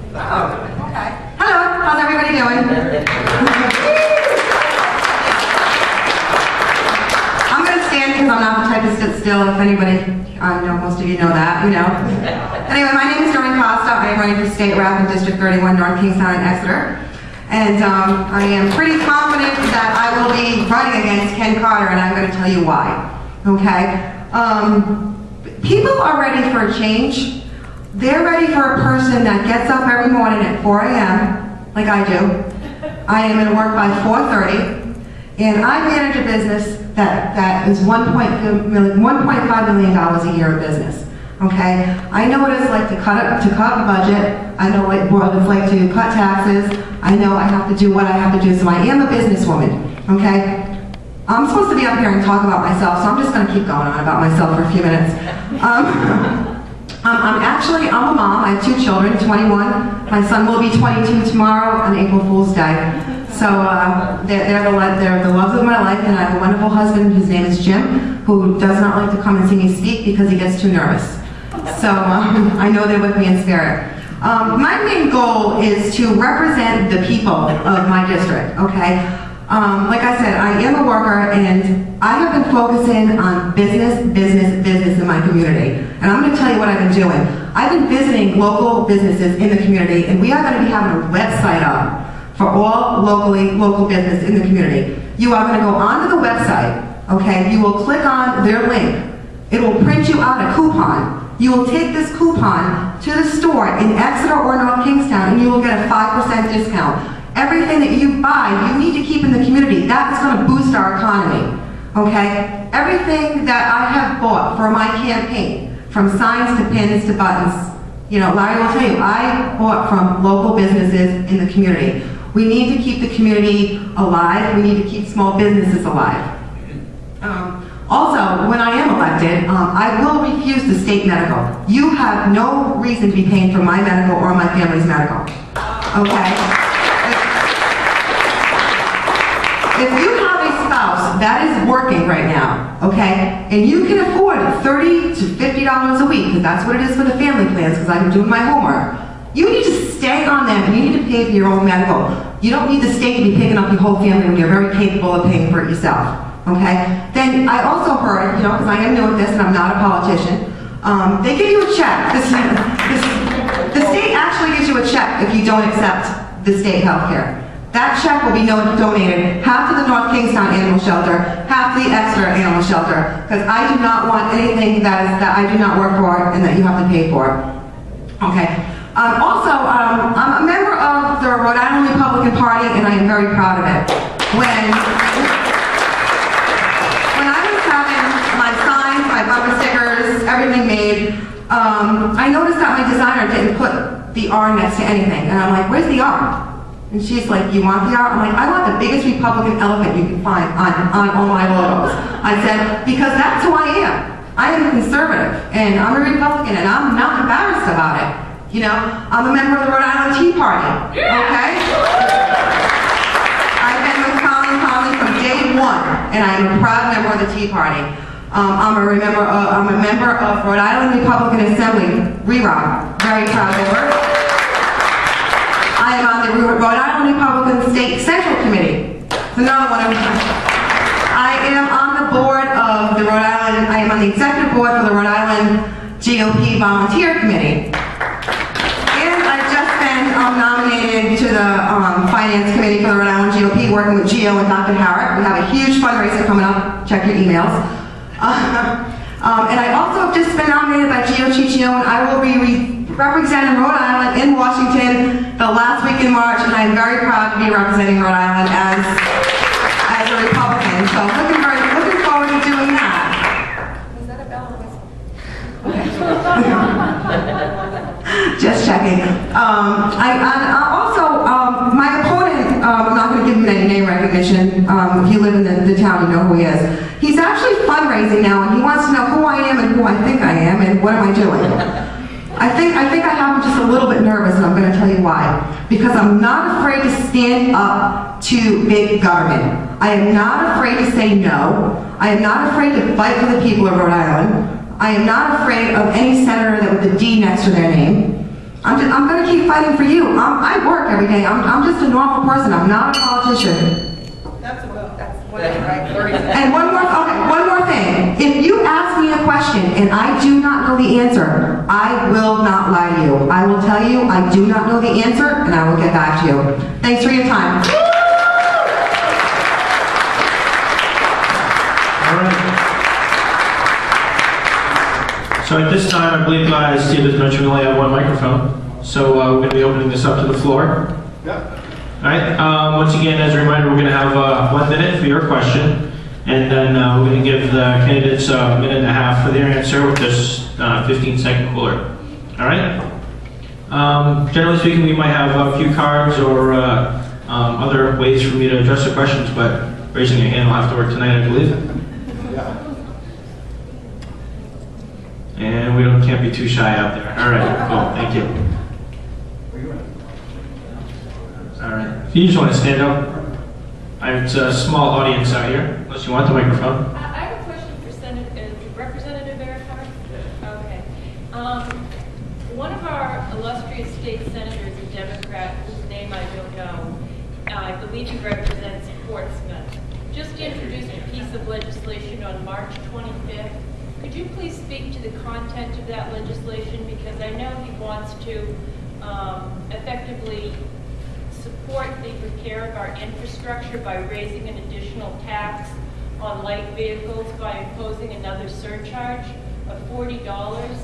Oh, okay. Hello, how's everybody doing? I'm going to stand because I'm not the type to sit still. If anybody, I know most of you know that, you know. Anyway, my name is Doreen Costa. I am running for state rep in District 31, North Kingstown and Exeter. And I am pretty confident that I will be running against Ken Carter, and I'm going to tell you why. Okay? People are ready for a change. They're ready for a person that gets up every morning at 4 a.m., like I do. I am in work by 4:30, and I manage a business that is $1.5 million a year of business. Okay, I know what it's like to cut a budget. I know what it's like to cut taxes. I know I have to do what I have to do. So I am a businesswoman. Okay, I'm supposed to be up here and talk about myself, so I'm just going to keep going on about myself for a few minutes. I'm a mom. I have 2 children, 21. My son will be 22 tomorrow on April Fool's Day. So they're the loves of my life, and I have a wonderful husband. His name is Jim, who does not like to come and see me speak because he gets too nervous. So I know they're with me in spirit. My main goal is to represent the people of my district, okay? Like I said, I am a worker, and I have been focusing on business in my community. And I'm going to tell you what I've been doing. I've been visiting local businesses in the community, and we are going to be having a website up for all local business in the community. You are going to go onto the website, okay? You will click on their link. It will print you out a coupon. You will take this coupon to the store in Exeter or North Kingstown, and you will get a 5% discount. Everything that you buy, you need to keep in the community. That's going to boost our economy, okay? Everything that I have bought for my campaign, from signs to pins to buttons, you know, Larry will tell you, I bought from local businesses in the community. We need to keep the community alive. We need to keep small businesses alive. Also, when I am elected, I will refuse the state medical. You have no reason to be paying for my medical or my family's medical, okay? If you have a spouse that is working right now, okay, and you can afford $30 to $50 a week, because that's what it is for the family plans, because I've been doing my homework, you need to stay on them, and you need to pay for your own medical. You don't need the state to be picking up your whole family when you're very capable of paying for it yourself, okay? Then I also heard, you know, because I am new at this and I'm not a politician, they give you a check. The state actually gives you a check if you don't accept the state health care. That check will be donated half to the North Kingstown Animal Shelter, half to the Exeter Animal Shelter, because I do not want anything that I do not work for and that you have to pay for. Okay. I'm a member of the Rhode Island Republican Party, and I am very proud of it. When I was having my signs, my bumper stickers, everything made, I noticed that my designer didn't put the R next to anything, and I'm like, where's the R? And she's like, you want the R? I'm like, I want the biggest Republican elephant you can find on all my logos. I said, because that's who I am. I am a conservative, and I'm a Republican, and I'm not embarrassed about it. You know, I'm a member of the Rhode Island Tea Party, okay? I've been with Colin Conley from day 1, and I'm a proud member of the Tea Party. I'm a member of Rhode Island Republican Assembly, REROC, very proud member. I am on the Rhode Island Republican State Central Committee. It's another one of them. I am on the board of the Rhode Island, I am on the executive board for the Rhode Island GOP Volunteer Committee. And I've just been nominated to the Finance Committee for the Rhode Island GOP, working with Gio and Dr. Harrop. We have a huge fundraiser coming up. Check your emails. And I also have just been nominated by Gio Ciccio, and I will be representing Rhode Island in Washington the last week in March, and I'm very proud to be representing Rhode Island as a Republican. So looking forward to doing that. Was that a bell or whistle? Okay. Just checking. My opponent, I'm not going to give him any name recognition. If you live in the town, you know who he is. He's actually fundraising now, and he wants to know who I am and who I think I am and what am I doing. I think I have him just a little bit nervous, and I'm going to tell you why. Because I'm not afraid to stand up to big government. I am not afraid to say no. I am not afraid to fight for the people of Rhode Island. I am not afraid of any senator that with a D next to their name. I'm going to keep fighting for you. I work every day. I'm just a normal person. I'm not a politician. That's whatever, right? 30 seconds. And one more thing. If you ask me a question and I do not know the answer, I will not lie to you. I will tell you I do not know the answer, and I will get back to you. Thanks for your time. All right. So at this time, I believe Steve has mentioned we only have one microphone. So we're going to be opening this up to the floor. Yeah. All right. Once again, as a reminder, we're going to have 1 minute for your question, and then we're going to give the candidates a minute and a half for their answer with this 15-second cooler. All right. Generally speaking, we might have a few cards or other ways for me to address the questions, but raising your hand will have to work tonight, I believe. Yeah. And we can't be too shy out there. All right. Cool. Thank you. All right. If you just want to stand up, it's a small audience out here, unless you want the microphone. I have a question for Representative Earhart. Okay. One of our illustrious state senators, a Democrat, whose name I don't know, I believe he represents Portsmouth, just introduced a piece of legislation on March 25th. Could you please speak to the content of that legislation? Because I know he wants to effectively support the repair of our infrastructure by raising an additional tax on light vehicles by imposing another surcharge of $40,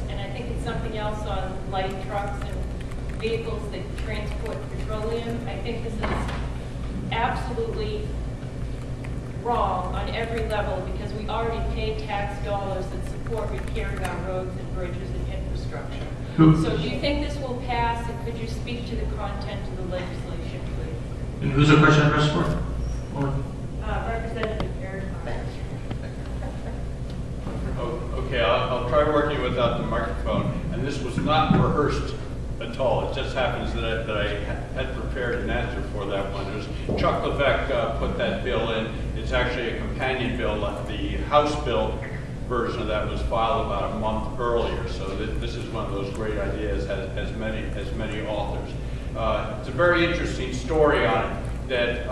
and I think it's something else on light trucks and vehicles that transport petroleum. I think this is absolutely wrong on every level because we already pay tax dollars that support repairing our roads and bridges and infrastructure. So do you think this will pass, and could you speak to the content of the legislation, please? And who's the question addressed for? Representative Earhart. Oh, okay, I'll try working without the microphone. And this was not rehearsed at all. It just happens that I had prepared an answer for that one. Chuck Levesque put that bill in. It's actually a companion bill. The House bill version of that was filed about a month earlier. So this is one of those great ideas, has many authors. It's a very interesting story on it that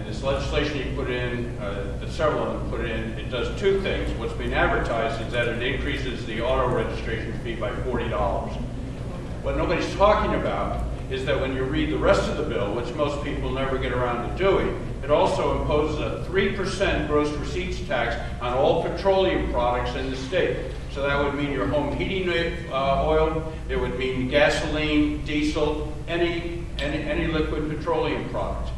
this legislation you put in, that several of them put in, it does two things. What's being advertised is that it increases the auto registration fee by $40. What nobody's talking about is that when you read the rest of the bill, which most people never get around to doing, it also imposes a 3% gross receipts tax on all petroleum products in the state. So that would mean your home heating oil, it would mean gasoline, diesel, any liquid petroleum product.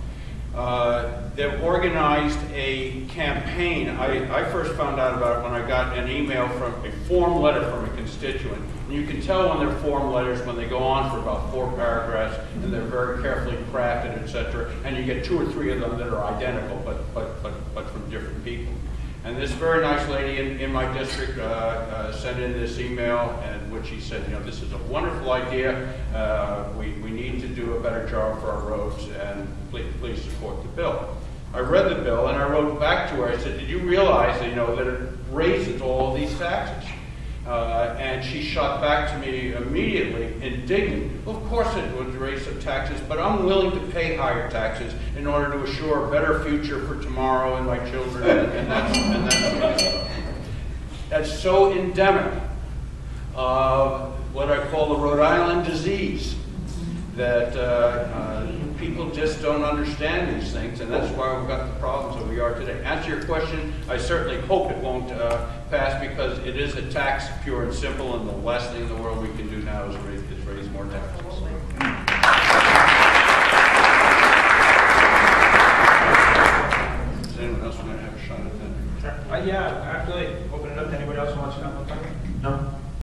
They've organized a campaign. I first found out about it when I got an email from a form letter from a constituent. And you can tell when they're form letters when they go on for about 4 paragraphs and they're very carefully crafted, etc. And you get 2 or 3 of them that are identical, but from different people. And this very nice lady in my district sent in this email, in which she said, you know, this is a wonderful idea. We need to do a better job for our roads, and please support the bill. I read the bill and I wrote back to her. I said, did you realize, you know, that it raises all of these taxes? And she shot back to me immediately, indignant. Well, of course it would raise some taxes, but I'm willing to pay higher taxes in order to assure a better future for tomorrow and my children, and that's so endemic of what I call the Rhode Island disease, that people just don't understand these things, and that's why we've got the problems that we are today. Answer your question, I certainly hope it won't pass, because it is a tax, pure and simple, and the last thing in the world we can do now is raise more taxes.